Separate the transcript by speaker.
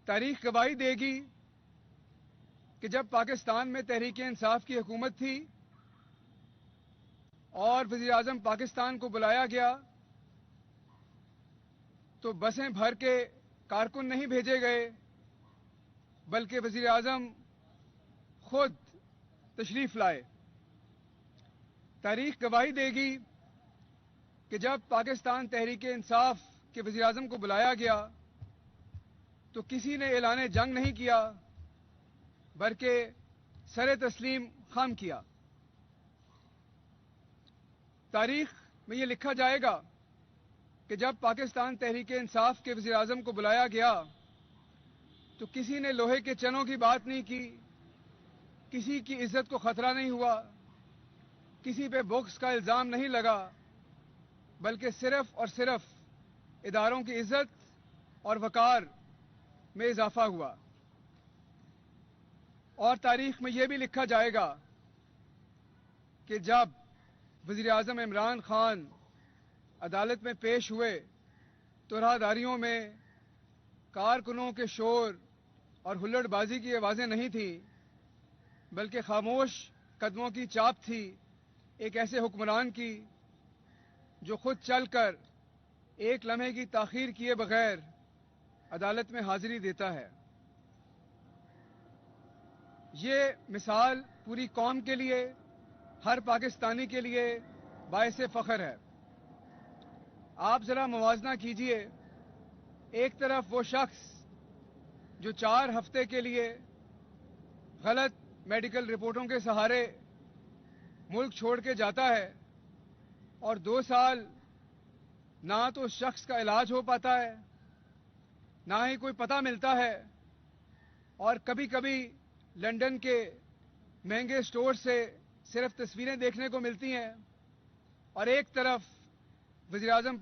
Speaker 1: تاریخ گواہی دے گی کہ جب پاکستان میں تحریک انصاف کی حکومت تھی اور وزیر اعظم پاکستان کو بلایا گیا تو بسیں بھر کے کارکن نہیں بھیجے گئے بلکہ وزیر اعظم خود تشریف لائے۔ تاریخ گواہی دے گی کہ جب پاکستان تحریک انصاف کے وزیر اعظم کو بلایا گیا تو کسی نے اعلان جنگ نہیں کیا بلکہ سر تسلیم خم کیا۔ تاریخ میں یہ لکھا جائے گا کہ جب پاکستان تحریک انصاف کے وزیر اعظم کو بلایا گیا تو کسی نے لوہے کے چنوں کی بات نہیں کی، کسی کی عزت کو خطرہ نہیں ہوا، کسی پہ بغض کا الزام نہیں لگا، بلکہ صرف اور صرف اداروں کی عزت اور وقار میں اضافہ ہوا۔ اور تاریخ میں یہ بھی لکھا جائے گا کہ جب وزیر اعظم عمران خان عدالت میں پیش ہوئے تو راہداریوں میں کارکنوں کے شور اور ہلڑ بازی کی آوازیں نہیں تھیں بلکہ خاموش قدموں کی چاپ تھی ایک ایسے حکمران کی جو خود چل کر ایک لمحے کی تاخیر کیے بغیر عدالت میں حاضری دیتا ہے۔ یہ مثال پوری قوم کے لیے، ہر پاکستانی کے لیے باعث فخر ہے۔ آپ ذرا موازنہ کیجئے، ایک طرف وہ شخص جو 4 ہفتے کے لیے غلط میڈیکل رپورٹوں کے سہارے ملک چھوڑ کے جاتا ہے اور 2 سال نہ تو اس شخص کا علاج ہو پاتا ہے، نہ ہی کوئی پتہ ملتا ہے، اور کبھی کبھی لندن کے مہنگے سٹور سے صرف تصویریں دیکھنے کو ملتی ہیں، اور ایک طرف وزیر اعظم